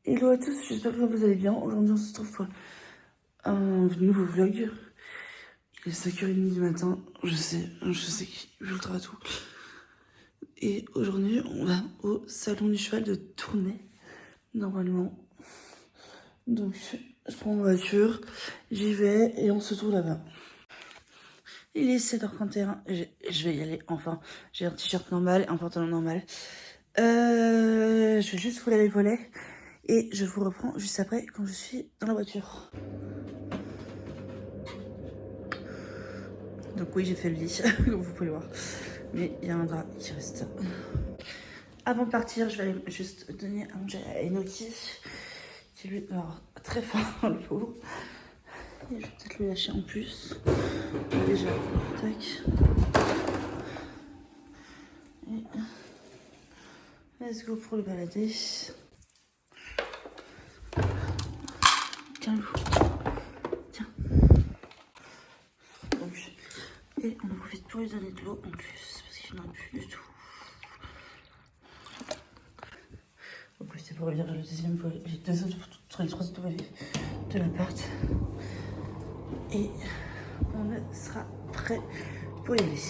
Hello à tous, j'espère que vous allez bien. Aujourd'hui on se retrouve pour un nouveau vlog. Il est 5h30 du matin, je sais qu'il est ultra tôt. Et aujourd'hui on va au salon du cheval de Tournai, normalement. Donc je prends ma voiture, j'y vais et on se trouve là-bas. Il est 7h31, je vais y aller enfin. J'ai un t-shirt normal, un pantalon normal. Je vais juste fouler les volets. Et je vous reprends juste après quand je suis dans la voiture. Donc oui, j'ai fait le lit, comme vous pouvez le voir. Mais il y a un drap qui reste. Avant de partir, je vais aller juste donner à manger à Enoki, qui lui dort très fort, le pauvre. Et je vais peut-être le lâcher en plus. Déjà, tac. Et let's go pour le balader. Calme-vous. Tiens. Donc, et on en profite pour lui donner de l'eau en plus, parce qu'il n'en a plus du tout. Donc c'est pour lire le deuxième volet. J'ai les trois autres volets de l'appart. Et on sera prêt pour y aller.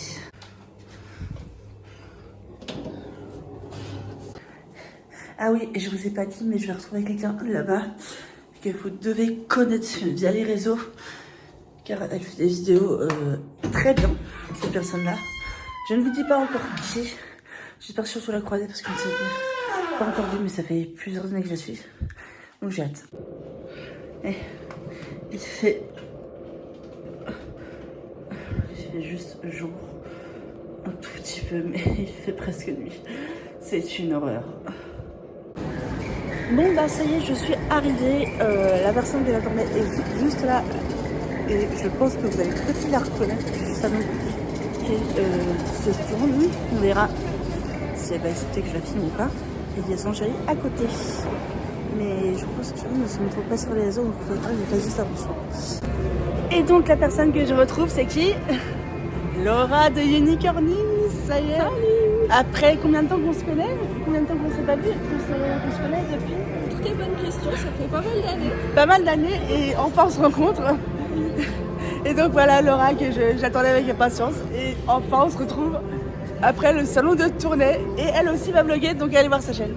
Ah oui, et je vous ai pas dit, mais je vais retrouver quelqu'un là-bas que vous devez connaître via les réseaux, car elle fait des vidéos très bien, cette personne-là. Je ne vous dis pas encore qui. J'espère surtout la croiser parce que je ne sais pas encore vu, mais ça fait plusieurs années que je la suis. Donc j'ai hâte. Et il fait juste jour, un tout petit peu, mais il fait presque nuit. C'est une horreur. Bon bah ça y est, je suis arrivée. La personne qui l'attendait est juste là. Et je pense que vous allez peut-être la reconnaître. Ça me se tourne. On verra si elle va accepter que je la filme ou pas. Et il y a son chéri à côté. Mais je pense que je ne se montre pas sur les réseaux, donc il faudra que je fasse juste attention. Et donc la personne que je retrouve, c'est qui? Laura de Unicorny, ça y est. Salut. Après combien de temps qu'on se connaît? Combien de temps qu'on s'est pas vu? Qu'on se connaît depuis? Très bonne question, ça fait pas mal d'années. Pas mal d'années et enfin on se rencontre. Et donc voilà Laura que j'attendais avec impatience. Et enfin on se retrouve après le salon de Tournai. Et elle aussi va vlogger, donc allez voir sa chaîne.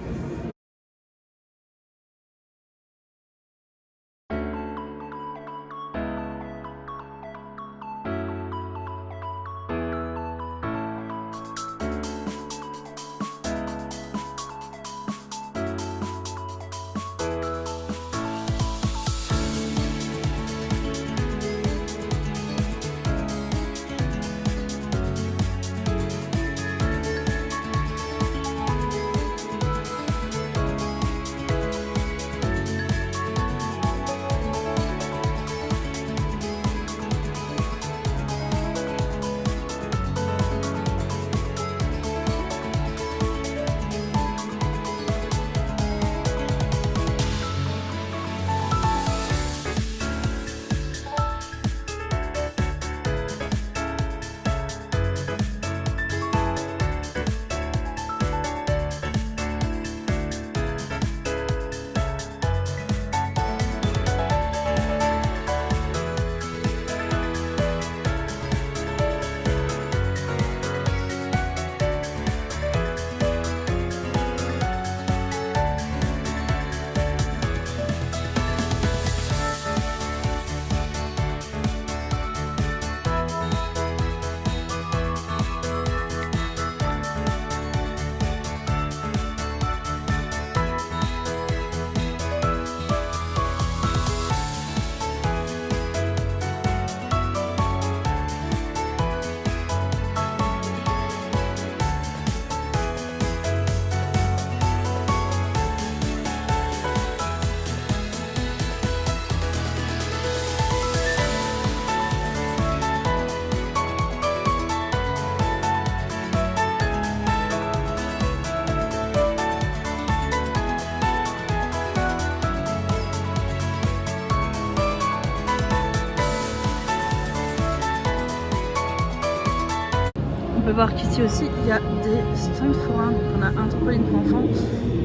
On peut voir qu'ici aussi il y a des stands forains. Donc on a un trampoline pour enfants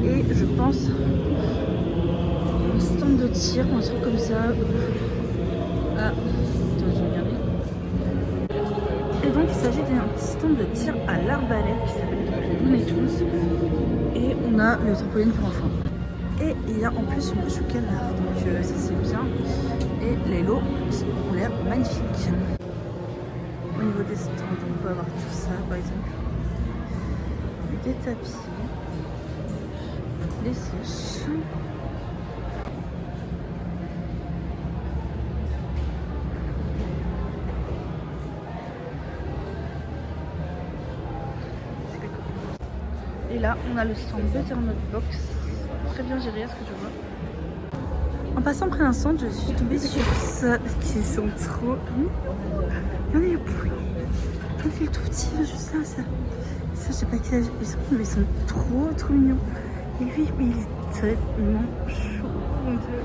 et je pense tir, un truc comme ça. Ah, attends, je vais regarder. Et donc il s'agit d'un stand de tir à l'arbalète qui s'appelle les Looney Tunes. Et on a le trampoline pour enfants. Et il y a en plus une bouche au canard, donc ça c'est bien. Et les lots ont l'air magnifiques. Au niveau des stands, on peut avoir tout ça, par exemple des tapis, des sièges. Et là, on a le stand Butternut Box, très bien géré à ce que je vois. En passant près d'un stand, je suis tombée sur ça, qui sont trop mignons. Regardez le poulet. Regardez le tout petit, juste là, ça. Ça, je sais pas quel âge ils sont, mais ils sont trop mignons. Et lui, mais il est tellement chaud, mon dieu.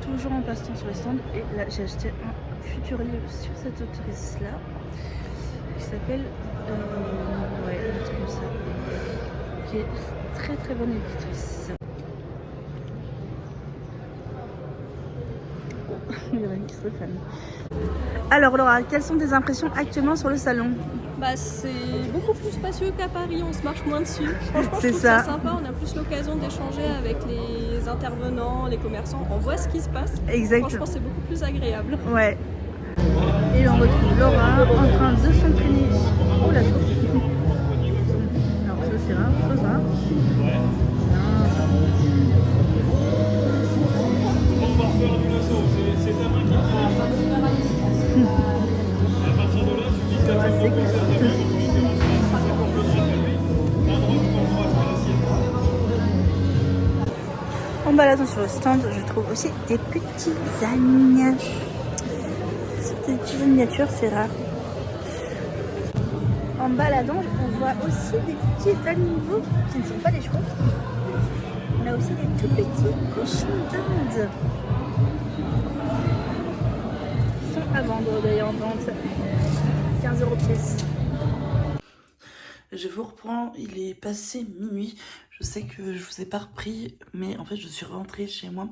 Toujours en passant sur les stands, et là j'ai acheté un futur livre sur cette autrice là qui s'appelle ouais, un truc comme ça, qui est très bonne éditrice. Il y en a une qui serait fan. Alors Laura, quelles sont tes impressions actuellement sur le salon? Bah, c'est beaucoup plus spacieux qu'à Paris, on se marche moins dessus. Franchement, je trouve ça. ça sympa, on a plus l'occasion d'échanger avec les intervenants, les commerçants, on voit ce qui se passe. Exactement. Franchement, c'est beaucoup plus agréable. Ouais. Et on retrouve Laura en train de s'entraîner. Oh la chose. Alors ça c'est rare, ça va. En baladant sur le stand, je trouve aussi des petits animaux. Des petites miniatures, c'est rare. En baladant, on voit aussi des petits animaux qui ne sont pas des chevaux. On a aussi des tout petits cochons d'Inde. Ils sont à vendre d'ailleurs en vente. 15 € pièce. Je vous reprends, il est passé minuit. Je sais que je vous ai pas repris, mais en fait je suis rentrée chez moi.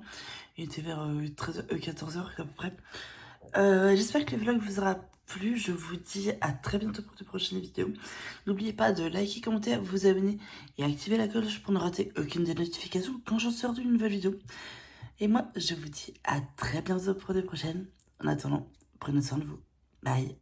Il était vers 14h à peu près. J'espère que le vlog vous aura plu. Je vous dis à très bientôt pour de prochaines vidéos. N'oubliez pas de liker, commenter, vous abonner et activer la cloche pour ne rater aucune des notifications quand j'en sors d'une nouvelle vidéo. Et moi, je vous dis à très bientôt pour de prochaines. En attendant, prenez soin de vous. Bye.